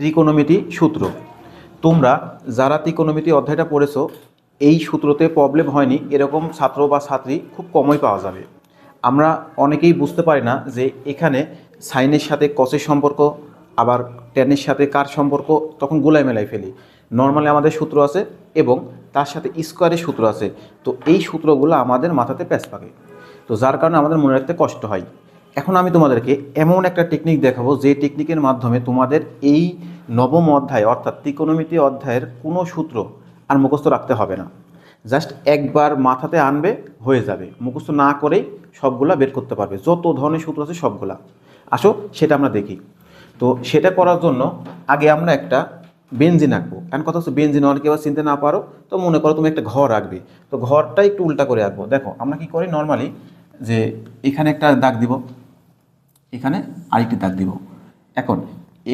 ত্রিকোণমিতি সূত্র। তোমরা যারা ত্রিকোণমিতি অধ্যায়টা পড়েছো এই সূত্রতে প্রবলেম হয়নি এরকম ছাত্র বা ছাত্রী খুব কমই পাওয়া যাবে। আমরা অনেকেই বুঝতে পারি না যে এখানে সাইনের সাথে কসের সম্পর্ক, আবার ট্যানের সাথে কার সম্পর্ক, তখন গোলাই মেলাই ফেলি। নর্মালি আমাদের সূত্র আছে এবং তার সাথে স্কোয়ারের সূত্র আছে, তো এই সূত্রগুলো আমাদের মাথাতে প্যাঁচ পাকে, তো যার কারণে আমাদের মনে রাখতে কষ্ট হয়। এখন আমি তোমাদেরকে এমন একটা টেকনিক দেখাবো যে টেকনিকের মাধ্যমে তোমাদের এই নবম অধ্যায় অর্থাৎ ত্রিকোণমিতি অধ্যায়ের কোনো সূত্র আর মুখস্থ রাখতে হবে না। জাস্ট একবার মাথাতে আনবে, হয়ে যাবে। মুখস্থ না করেই সবগুলা বের করতে পারবে, যত ধরনের সূত্র আছে সবগুলা। আসো সেটা আমরা দেখি। তো সেটা করার জন্য আগে আমরা একটা বেঞ্জিন আঁকবো। কারণ কথা হচ্ছে বেঞ্জিন অনেকে আবার চিনতে না পারো, তো মনে করো তুমি একটা ঘর আঁকবে, তো ঘরটা একটু উল্টা করে আঁকবো। দেখো আমরা কি করি নর্মালি, যে এখানে একটা দাগ দিব, এখানে আরেকটি দাগ দিব। এখন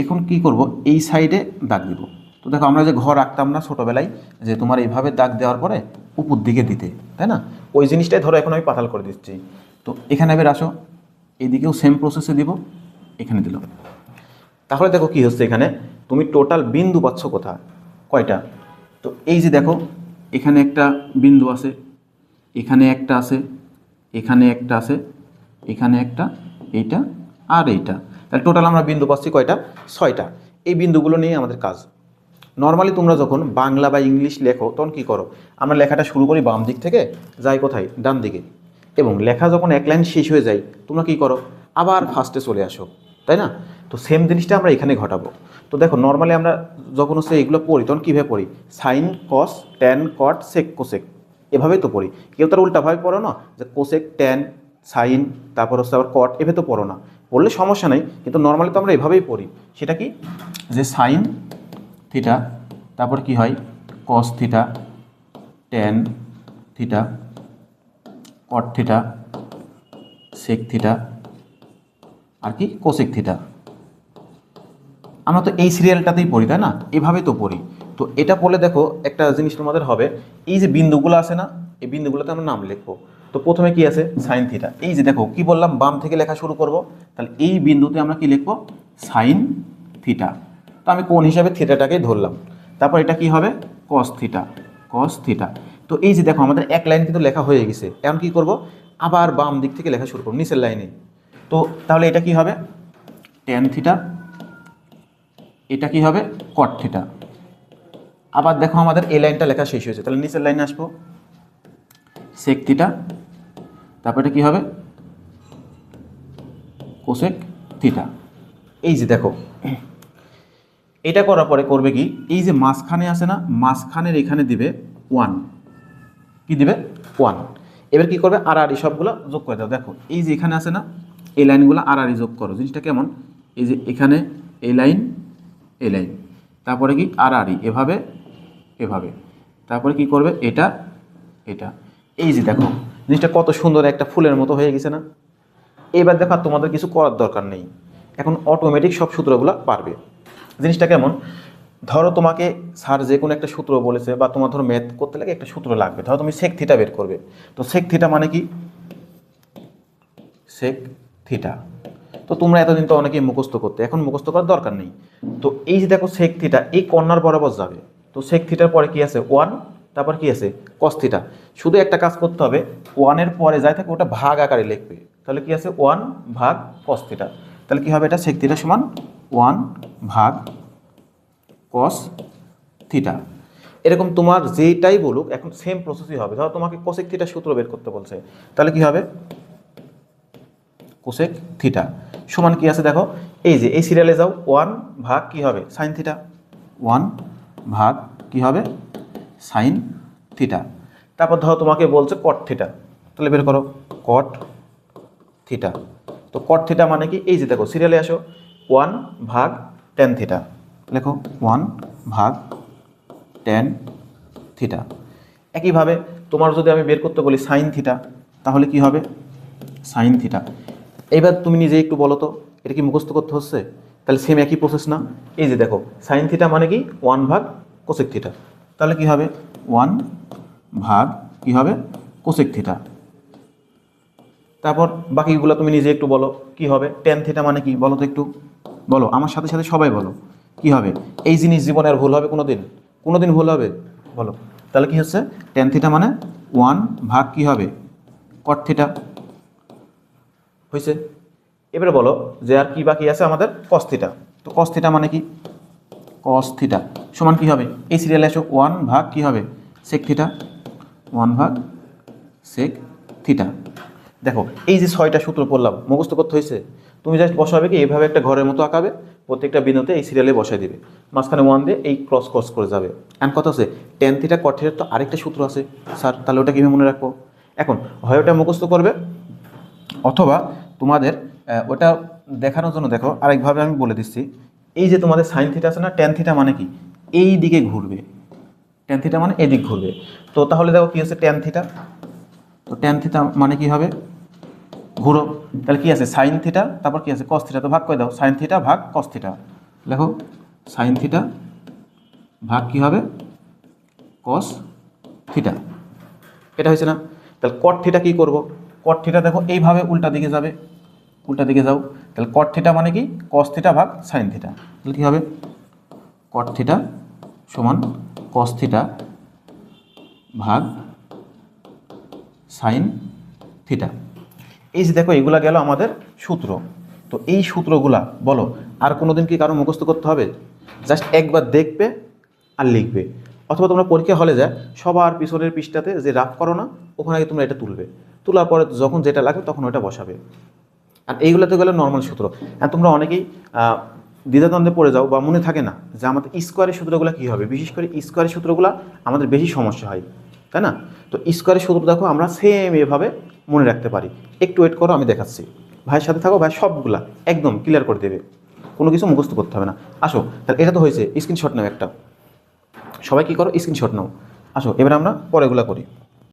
এখন কি করব, এই সাইডে দাগ দিব। তো দেখো আমরা যে ঘর আঁকতাম না ছোটোবেলায়, যে তোমার এইভাবে দাগ দেওয়ার পরে উপর দিকে দিতে, তাই না? ওই জিনিসটাই ধরো এখন আমি পাতাল করে দিচ্ছি। তো এখানে এবার আসো, এদিকেও সেম প্রসেসে দিব, এখানে দিলাম। তাহলে দেখো কি হচ্ছে, এখানে তুমি টোটাল বিন্দু পাচ্ছ কোথায়, কয়টা? তো এই যে দেখো এখানে একটা বিন্দু আছে, এখানে একটা আছে, এখানে একটা আছে, এখানে একটা, এইটা আর এইটা। তাহলে টোটাল আমরা বিন্দু পাচ্ছি কয়টা? 6টা। এই বিন্দুগুলো নিয়ে আমাদের কাজ। নর্মালি তোমরা যখন বাংলা বা ইংলিশ লেখো তখন কী করো, আমরা লেখাটা শুরু করি বাম দিক থেকে, যাই কোথায়, ডান দিকে। এবং লেখা যখন এক লাইন শেষ হয়ে যায় তোমরা কী করো, আবার ফার্স্টে চলে আসো, তাই না? তো সেম জিনিসটা আমরা এখানে ঘটাবো। তো দেখো নর্মালি আমরা যখন হচ্ছে এগুলো পড়ি তখন কীভাবে পড়ি, সাইন, কস, ট্যান, কট, সেক, কোসেক, এভাবেই তো পড়ি। কেউ তার উল্টাভাবে পড়ো না, যে কোসেক, ট্যান, সাইন, তারপর হচ্ছে আবার কট, এভাবে তো পড়ো না। পড়লে সমস্যা নেই, কিন্তু নর্মালি তো আমরা এভাবেই পড়ি। সেটা কি, যে সাইন থিটা, তারপর কি হয় cos theta, tan theta, cot theta, sec theta, আর কি কোসেক থিটা। আমরা তো এই সিরিয়ালটাতেই পড়ি, তাই না? এভাবে তো পড়ি। তো এটা পড়লে দেখো একটা জিনিস তোমাদের হবে, এই যে বিন্দুগুলো আছে না, এই বিন্দুগুলোতে আমরা নাম লিখবো। তো প্রথমে কি আছে, সাইন থিটা। এই যে দেখো কি বললাম, বাম থেকে লেখা শুরু করব, তাহলে এই বিন্দুতে আমরা কি লিখবো, সাইন থিটা। তো আমি কোণ হিসাবে থিটাটাকেই ধরলাম। তারপর এটা কি হবে, কস থিটা, কস থিটা। তো এই যে দেখো আমাদের এক লাইন কিন্তু লেখা হয়ে গেছে। এখন কি করব, আবার বাম দিক থেকে লেখা শুরু করব, নিচের লাইনে। তো তাহলে এটা কি হবে, ট্যান থিটা। এটা কি হবে, কট থিটা। আবার দেখো আমাদের এই লাইনটা লেখা শেষ হয়েছে, তাহলে নিচের লাইনে আসবো, সেক থিটা। তারপর এটা কি হবে, কোসেক থিটা। এই যে দেখো এটা করার পরে করবে কি, এই যে মাঝখানে আছে না, মাঝখানের এখানে দিবে 1। কি দিবে, 1। এবার কি করবে, আর সবগুলো যোগ করে দাও। দেখো এই যে এখানে আছে না, এই লাইনগুলো আর যোগ করো। জিনিসটা কেমন, এই যে এখানে এই লাইন, এই লাইন, তারপরে কি আর এভাবে এভাবে, তারপরে কি করবে, এটা এটা। এই যে দেখো জিনিসটা কত সুন্দর একটা ফুলের মতো হয়ে গেছে না? এবার দেখো আর তোমাদের কিছু করার দরকার নেই, এখন অটোমেটিক সব সূত্রগুলো পারবে। জিনিসটা কেমন, ধরো তোমাকে স্যার যে কোনো একটা সূত্র বলেছে, বা তোমার ধরো ম্যাথ করতে লাগে একটা সূত্র লাগবে, ধরো তুমি সেক থিটা বের করবে। তো সেক থিটা মানে কি, সেক থিটা। তো তোমরা এতদিন তো অনেকেই মুখস্থ করতে, এখন মুখস্থ করার দরকার নেই। তো এই যে দেখো সেক থিটা এই কর্নার বরাবর যাবে। তো সেক থিটার পরে কি আছে, 1, তারপর কি আছে, কস থিটা। শুধু একটা কাজ করতে হবে, 1-এর পরে যাই থাকে ওটা ভাগ আকারে লিখবে। তাহলে কি আছে, 1 ভাগ কস থিটা। তাহলে কি হবে, এটা সেক থিটা সমান 1 ভাগ কস থিটা। এরকম তোমার যেটাই বলুক এখন সেম প্রসেসই হবে। ধরো তোমাকে কোসেক থিটার সূত্র বের করতে বলছে, তাহলে কি হবে, কোসেক থিটা সমান কি আছে দেখো, এই যে এই সিরিয়ালে যাও, 1 ভাগ কি হবে, সাইন থিটা। 1 ভাগ কি হবে, সাইন থিটা। তারপর ধরো তোমাকে বলছে কট থিটা, তাহলে বের করো কট থিটা। তো কট থিটা মানে কি, এই যে দেখো সিরিয়ালে আসো, 1 ভাগ ট্যান থিটা। লেখো 1 ভাগ ট্যান থিটা। একইভাবে তোমার যদি আমি বের করতে বলি সাইন থিটা, তাহলে কি হবে, সাইন থিটা। এইবার তুমি নিজে একটু বলো তো, এটা কি মুখস্থ করতে হচ্ছে? তাহলে সেম একই প্রসেস না? এই যে দেখো সাইন থিটা মানে কি, 1 ভাগ কোসেক থিটা। তাহলে কি হবে, 1 ভাগ কি হবে, কোসেক থিটা। তারপর বাকিগুলো তুমি নিজে একটু বলো কি হবে, ট্যান থিটা মানে কি বলো তো একটু, বলো আমার সাথে সাথে সবাই বলো। কি হবে? এই জিনিস জীবনে আর ভুল হবে কোনো দিন ভুল হবে? বলো। তাহলে কি হচ্ছে টেন থিটা মানে 1 ভাগ কি হবে কট থিটা হয়েছে। এবারে বলো যে আর কি বাকি আছে আমাদের কস থিটা। তো কস থিটা মানে কি? কস থিটা সমান কি হবে? এই সিরিয়ালে আসো 1 ভাগ কি হবে সেক থিটা, 1 ভাগ সেক থিটা। দেখো এই যে 6টা সূত্র পড়লাম মুখস্থ করতে হয়েছে। তুমি জাস্ট বসাবে কি এইভাবে একটা ঘরের মতো আঁকাবে, প্রত্যেকটা বিন্দুতে এই সিরিয়ালে বসাই দিবে, মাঝখানে 1 দিয়ে এই ক্রস ক্রস করে যাবে। অ্যান্ড কত আছে টেন থিটা কট থিটার তো আরেকটা সূত্র আছে স্যার, তাহলে ওটা কীভাবে মনে রাখবো? এখন হয় ওটা মুখস্থ করবে অথবা তোমাদের ওটা দেখানোর জন্য দেখো আরেকভাবে আমি বলে দিচ্ছি। এই যে তোমাদের সাইন থিটা আছে না, টেন থিটা মানে কি এই দিকে ঘুরবে, টেন থিটা মানে এদিক ঘুরবে। তো তাহলে দেখো কি আছে টেন থিটা, তো টেন থিটা মানে কি হবে ঘুরো, তাহলে কি আছে সাইন থিটা, তারপর কি আছে কস থিটা, তো ভাগ করে দাও সাইন থিটা ভাগ কস থিটা। দেখো সাইন থিটা ভাগ কি হবে কস থিটা, এটা হয়েছে না? তাহলে কট থিটা কী করব? কট থিটা দেখো এইভাবে উল্টা দিকে যাবে, উল্টা দিকে যাও, তাহলে কট থিটা মানে কি কস থিটা ভাগ সাইন থিটা, তাহলে কী হবে কট থিটা সমান কস থিটা ভাগ সাইন থিটা। এই যে দেখো এগুলা গেল আমাদের সূত্র। তো এই সূত্রগুলা বলো আর কোনো দিন কি কারো মুখস্থ করতে হবে? জাস্ট একবার দেখবে আর লিখবে, অথবা তোমরা পরীক্ষা হলে যায় সবার পিছনের পৃষ্ঠাতে যে রাফ করো না ওখানে আগে তোমরা এটা তুলবে, তোলার পরে যখন যেটা লাগবে তখন ওটা বসাবে। আর এইগুলোতে গেলে নর্মাল সূত্র। আর তোমরা অনেকেই দ্বিধাদ্বন্দ্বে পড়ে যাও বা মনে থাকে না যে আমাদের স্কোয়ারের সূত্রগুলো কী হবে, বিশেষ করে স্কোয়ারের সূত্রগুলো আমাদের বেশি সমস্যা হয়, তাই না? তো স্কোয়ারের সূত্র দেখো আমরা সেম এভাবে মনে রাখতে পারি। একটু ওয়েট করো আমি দেখাচ্ছি, ভাইয়ের সাথে থাকো, ভাই সবগুলা একদম ক্লিয়ার করে দেবে, কোনো কিছু মুখস্থ করতে হবে না। আসো তাহলে এটা তো হয়েছে, স্ক্রিনশট নাও একটা, সবাই কী করো স্ক্রিনশট নাও। আসো এবার আমরা পরেগুলো করি।